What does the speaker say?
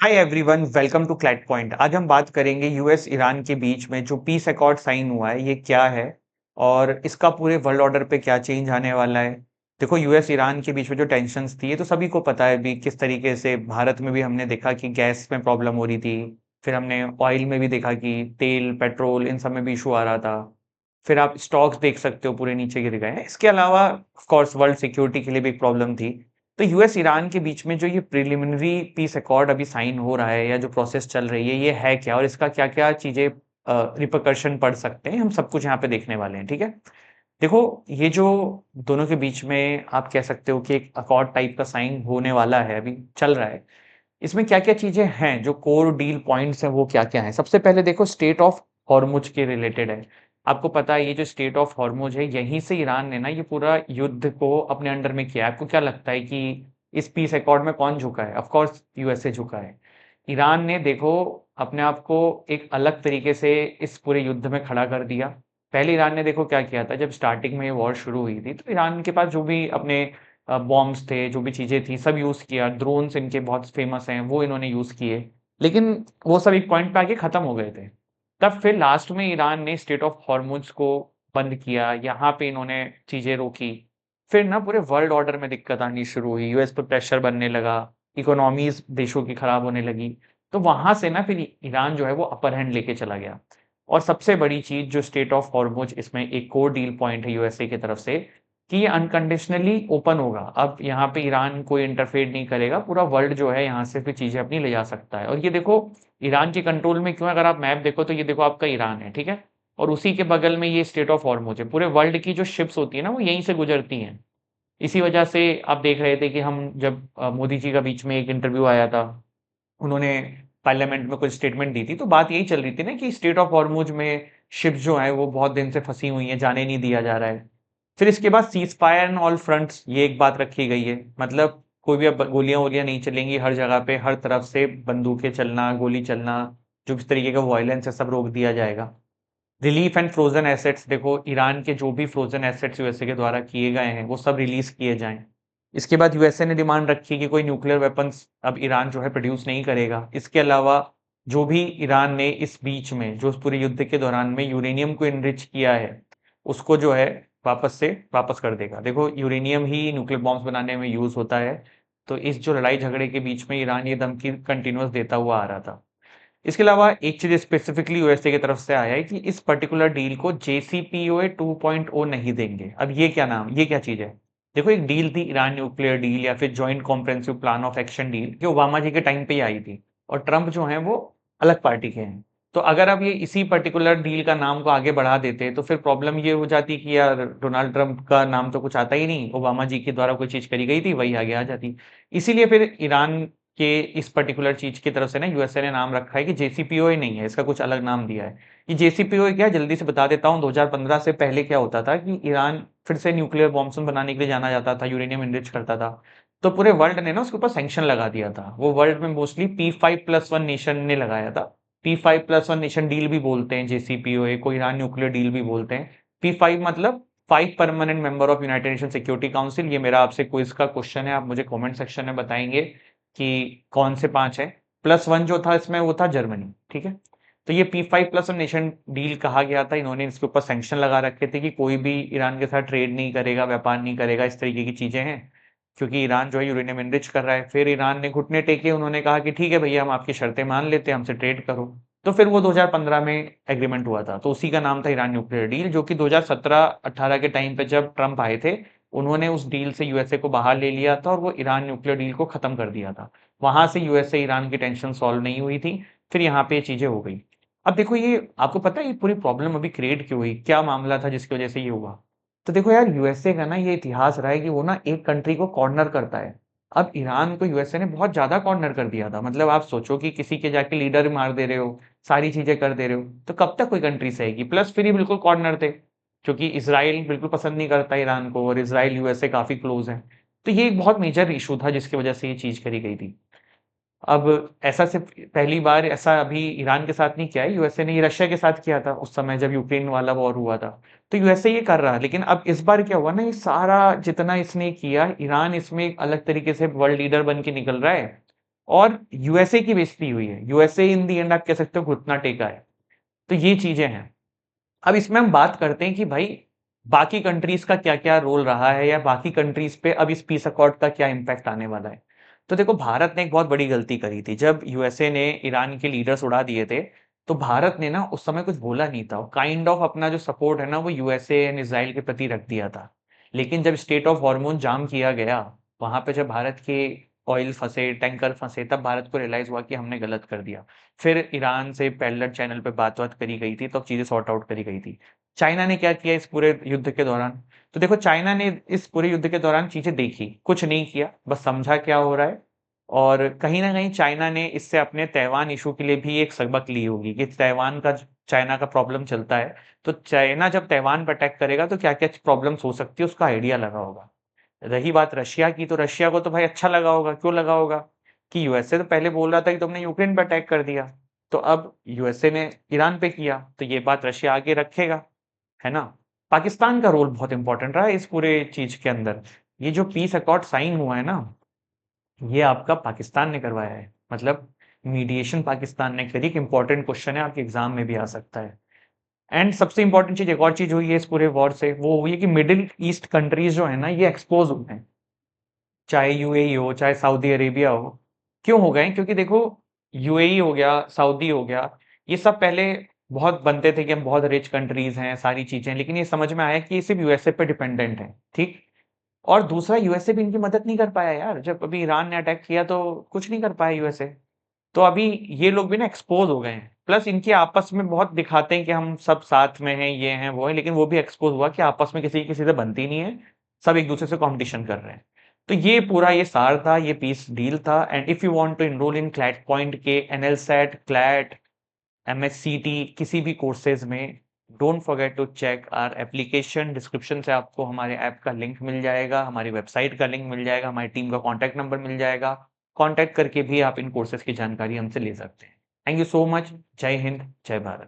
Hi everyone, welcome to CLAT point. आज हम बात करेंगे यूएस ईरान के बीच में जो पीस अकॉर्ड साइन हुआ है, ये क्या है और इसका पूरे वर्ल्ड ऑर्डर पे क्या चेंज आने वाला है। देखो, यूएस ईरान के बीच में जो टेंशन्स थी, ये तो सभी को पता है भी किस तरीके से। भारत में भी हमने देखा कि गैस में प्रॉब्लम हो रही थी। फिर हमने ऑयल में भी देखा कि तेल, पेट्रोल, इन सब में भी इशू आ रहा था। फिर आप स्टॉक्स देख सकते हो, पूरे नीचे गिर गए हैं। इसके अलावा ऑफ कोर्स वर्ल्ड सिक्योरिटी के लिए भी एक प्रॉब्लम थी। तो यूएस ईरान के बीच में जो ये प्रिलिमिनरी पीस अकॉर्ड अभी साइन हो रहा है या जो प्रोसेस चल रही है, ये है क्या और इसका क्या-क्या चीज़ें रिperकशन पड़ सकते हैं, हम सब कुछ यहाँ पे देखने वाले हैं, ठीक है? देखो, ये जो दोनों के बीच में आप कह सकते हो कि एक अकॉर्ड टाइप का साइन होने वाला है, अभी चल रहा है। इसमें क्या-क्या चीज़ें हैं, जो कोर डील पॉइंट्स हैं, वो क्या-क्या हैं? सबसे पहले देखो, स्टेट ऑफ हॉर्मुज़ के रिलेटेड है। आपको पता है, ये जो स्टेट ऑफ हॉर्मुज़ है, यहीं से ईरान ने ना ये पूरा युद्ध को अपने अंडर में किया है। आपको क्या लगता है कि इस पीस अकॉर्ड में कौन झुका है? ऑफ कोर्स यूएसए झुका है। ईरान ने देखो अपने आप को एक अलग तरीके से इस पूरे युद्ध में खड़ा कर दिया। पहले ईरान ने देखो क्या किया था, जब स्टार्टिंग में ये वॉर शुरू हुई थी, तो ईरान के पास जो भी अपने बॉम्ब्स थे, जो भी चीज़ें थी, सब यूज़ किया। ड्रोन्स इनके बहुत फेमस हैं, वो इन्होंने यूज़ किए। लेकिन वो सब एक पॉइंट पे आके खत्म हो गए थे। तब फिर लास्ट में ईरान ने स्ट्रेट ऑफ हॉर्मुज़ को बंद किया, यहाँ पे इन्होंने चीज़ें रोकी। फिर ना पूरे वर्ल्ड ऑर्डर में दिक्कत आनी शुरू हुई, यूएस पे प्रेशर बनने लगा, इकोनॉमीज़ देशों की खराब होने लगी। तो वहाँ से ना फिर ईरान जो है वो अपर हैंड लेके चला गया। और सबसे बड़ी चीज़ जो स्ट्रेट ऑफ हॉर्मुज़, इसमें एक कोर डील पॉइंट है यूएसए की तरफ से, कि ये अनकंडीशनली ओपन होगा। अब यहाँ पे ईरान कोई इंटरफेयर नहीं करेगा, पूरा वर्ल्ड जो है यहाँ से फिर चीज़ें अपनी ले जा सकता है। और ये देखो, ईरान के कंट्रोल में क्यों है? अगर आप मैप देखो तो ये देखो आपका ईरान है, ठीक है? और उसी के बगल में ये स्ट्रेट ऑफ हॉर्मुज़ है। पूरे वर्ल्ड की जो शिप्स होती है ना, वो यहीं से गुजरती हैं। इसी वजह से आप देख रहे थे कि हम जब मोदी जी का बीच में एक इंटरव्यू आया था, उन्होंने पार्लियामेंट में कुछ स्टेटमेंट दी थी, तो बात यही चल रही थी ना कि स्ट्रेट ऑफ हॉर्मुज़ में शिप्स जो हैं वो बहुत दिन से फँसी हुई हैं, जाने नहीं दिया जा रहा है। फिर इसके बाद seize fire on all fronts, ये एक बात रखी गई है। मतलब कोई भी अब गोलियाँ-वोलियाँ नहीं चलेंगी हर जगह पे, हर तरफ से बंदूकें चलना, गोली चलना, जो भी इस तरीके का वायलेंस है, सब रोक दिया जाएगा। रिलीफ एंड फ्रोज़न एसेट्स, देखो ईरान के जो भी फ्रोज़न एसेट्स यूएसए के द्वारा किए गए हैं, वो सब रिलीज़ किए जाएँ। इसके बाद यूएसए ने डिमांड रखी कि कोई न्यूक्लियर वेपन्स अब ईरान जो है प्रोड्यूस नहीं करेगा। इसके अलावा जो भी ईरान ने इस बीच में, जो उस पूरे युद्ध के दौरान में यूरेनियम को एनरिच किया है, उसको जो है वापस से वापस कर देगा। देखो, यूरेनियम ही न्यूक्लियर बॉम्ब्स बनाने में यूज़ होता है, तो इस जो लड़ाई-झगड़े के बीच में ईरान ये धमकी कंटीन्यूअस देता हुआ आ रहा था। इसके अलावा एक चीज़ स्पेसिफिकली यूएसए की तरफ से आया है कि इस पर्टिकुलर डील को जेसीपीओए 2.0 नहीं देंगे। अब ये क्या नाम, ये क्या चीज़ है? देखो, एक डील थी ईरान न्यूक्लियर डील या फिर joint comprehensive plan of action deal, जो ओबामा जी के टाइम पे ही आई थी। और ट्रम्प जो हैं वो अलग पार्टी के हैं। तो अगर अब ये इसी पर्टिकुलर डील का नाम को आगे बढ़ा देते, तो फिर प्रॉब्लम ये हो जाती कि यार, डोनाल्ड ट्रम्प का नाम तो कुछ आता ही नहीं, ओबामा जी के द्वारा कोई चीज़ करी गई थी, वही आगे आ जाती। इसीलिए फिर ईरान के इस पर्टिकुलर चीज़ की तरफ से ना यूएसए ने नाम रखा है कि जेसीपीओए नहीं है, इसका कुछ अलग नाम दिया है। ये जेसीपीओए क्या है, जल्दी से बता देता हूँ। 2015 से पहले क्या होता था कि ईरान फिर से न्यूक्लियर बॉम्ब्स बनाने के लिए जाना जाता था, यूरेनियम एनरिच करता था। तो पूरे वर्ल्ड ने ना उसके ऊपर सैंक्शन लगा दिया था। वो वर्ल्ड में मोस्टली P5+1 नेशन ने लगाया था। P5+1 नेशन डील भी बोलते हैं जेसीपीओए को, ईरान न्यूक्लियर डील भी बोलते हैं। P5 मतलब 5 permanent member of United nation security council. ये मेरा आपसे क्विज़ का क्वेश्चन है, आप मुझे कमेंट सेक्शन में बताएँगे कि कौन से 5 हैं। +1 जो था इसमें, वो था जर्मनी, ठीक है? तो ये P5+1 नेशन डील कहा गया था। इन्होंने इसके ऊपर सैंक्शन लगा रखे थे कि कोई भी ईरान के साथ ट्रेड नहीं करेगा, व्यापार नहीं करेगा, इस तरीके की चीज़ें हैं। क्योंकि ईरान जो है यूरेनियम एनरिच कर रहा है। फिर ईरान ने घुटने टेके, उन्होंने कहा कि ठीक है भैया, हम आपकी शर्तें मान लेते हैं, हमसे ट्रेड करो। तो फिर वो 2015 में एग्रीमेंट हुआ था। तो उसी का नाम था ईरान न्यूक्लियर डील, जो कि 2017-18 के टाइम पे जब ट्रम्प आए थे, उन्होंने उस डील से यूएसए को बाहर ले लिया था और वो ईरान न्यूक्लियर डील को खत्म कर दिया था। वहाँ से यूएसए ईरान की टेंशन सॉल्व नहीं हुई थी, फिर यहाँ पे ये चीज़ें हो गई। अब देखो, ये आपको पता है ये पूरी प्रॉब्लम अभी क्रिएट क्यों हुई? क्या मामला था जिसकी वजह से ये हुआ? तो देखो यार, यूएसए का ना ये इतिहास रहा है कि वो ना एक कंट्री को कॉर्नर करता है। अब ईरान को यूएसए ने बहुत ज़्यादा कॉर्नर कर दिया था। मतलब आप सोचो कि किसी के जाके लीडर मार दे रहे हो, सारी चीज़ें कर दे रहे हो, तो कब तक कोई कंट्री सहेगी? प्लस फिर ये बिल्कुल कॉर्नर थे, क्योंकि इज़राइल बिल्कुल पसंद नहीं करता ईरान को और इज़राइल यूएसए काफ़ी क्लोज़ हैं। तो ये एक बहुत मेजर इश्यू था जिसकी वजह से ये चीज़ करी गई थी। अब ऐसा सिर्फ़ पहली बार ऐसा अभी ईरान के साथ नहीं किया है, यूएसए ने ये रशिया के साथ किया था उस समय जब यूक्रेन वाला वॉर हुआ था। तो यूएसए ये कर रहा है, लेकिन अब इस बार क्या हुआ ना, ये सारा जितना इसने किया, ईरान इसमें एक अलग तरीके से वर्ल्ड लीडर बन के निकल रहा है। और यूएसए की बेइज्जती हुई है। यूएसए इन द एंड आप कह सकते हो घुटना टेका है। तो ये चीज़ें हैं। अब इसमें हम बात करते हैं कि भाई बाकी कंट्रीज़ का क्या-क्या रोल रहा है या बाकी कंट्रीज़ पे अब इस पीस अकॉर्ड का क्या इम्पैक्ट आने वाला है। तो देखो भारत ने एक बहुत बड़ी गलती करी थी। जब यूएसए ने ईरान के लीडर्स उड़ा दिए थे, तो भारत ने ना उस समय कुछ बोला नहीं था। काइंड ऑफ अपना जो सपोर्ट है ना वो यूएसए एंड इज़राइल के प्रति रख दिया था। लेकिन जब स्ट्रेट ऑफ हॉर्मोन जाम किया गया, वहाँ पे जब भारत के ऑयल फँसे, टैंकर फँसे, तब भारत को रियलाइज़ हुआ कि हमने गलत कर दिया। फिर ईरान से पैरेलल चैनल पे बात-वात करी गई थी, तब चीज़ें सॉर्ट आउट करी गई थी। चाइना ने क्या किया इस पूरे युद्ध के दौरान? तो देखो चाइना ने इस पूरे युद्ध के दौरान चीज़ें देखी, कुछ नहीं किया, बस समझा क्या हो रहा है और कहीं न कहीं चाइना ने इससे अपने ताइवान इश्यू के लिए भी एक सबक ली होगी कि ताइवान का चाइना का प्रॉब्लम चलता है, तो चाइना जब ताइवान पे अटैक करेगा तो क्या-क्या प्रॉब्लम्स हो सकती है उसका आइडिया लगा होगा। रही बात रशिया की, तो रशिया को तो भाई अच्छा लगा होगा, क्यों लगा होगा? कि यूएसए तो पहले बोल रहा था कि तुमने यूक्रेन पे अटैक कर दिया, तो अब यूएसए ने ईरान पे किया, तो ये बात रशिया आगे रखेगा, है ना? पाकिस्तान का रोल बहुत इम्पोर्टेंट रहा है इस पूरे चीज़ के अंदर। ये जो पीस अकॉर्ड साइन हुआ है ना, ये आपका पाकिस्तान ने करवाया है। मतलब मीडिएशन पाकिस्तान ने करी, एक इम्पोर्टेंट क्वेश्चन है, आपके एग्ज़ाम में भी आ सकता है। एंड सबसे इम्पोर्टेंट चीज़ एक और चीज़ हुई है इस पूरे वॉर से, वो हुई है कि मिडल ईस्ट कंट्रीज़ जो है ना, ये एक्सपोज़ हुए हैं। चाहे यूएई हो, चाहे सऊदी अरेबिया हो। क्यों हो गए? क्योंकि देखो यूएई हो गया, सऊदी हो गया, ये सब पहले बहुत बनते थे कि हम बहुत रिच कंट्रीज़ हैं, सारी चीज़ें, लेकिन ये समझ में आया कि ये सिर्फ़ यूएसए पे डिपेंडेंट हैं, ठीक? और दूसरा यूएसए भी इनकी मदद नहीं कर पाया यार, जब अभी ईरान ने अटैक किया तो कुछ नहीं कर पाया यूएसए। तो अभी ये लोग भी ना एक्सपोज़ हो गए हैं। प्लस इनके आपस में बहुत दिखाते हैं कि हम सब साथ में हैं, ये हैं, वो हैं, लेकिन वो भी एक्सपोज़ हुआ कि आपस में किसी की किसी से बनती नहीं है, सब एक-दूसरे से कॉम्पिटिशन कर रहे हैं। तो ये पूरा ये सार था, ये पीस डील था and if you want to enroll in CLAT point के एनएलसैट, क्लैट, एमएससीटी किसी भी कोर्सेज़ में, don't forget to check our application. Description से आपको हमारे ऐप का लिंक मिल जाएगा, हमारी वेबसाइट का लिंक मिल जाएगा, हमारी टीम का कॉन्टैक्ट नंबर मिल जाएगा। कॉन्टैक्ट करके भी आप इन कोर्सेज़ की जानकारी हमसे ले सकते हैं। Thank you so much. जय हिंद, जय भारत।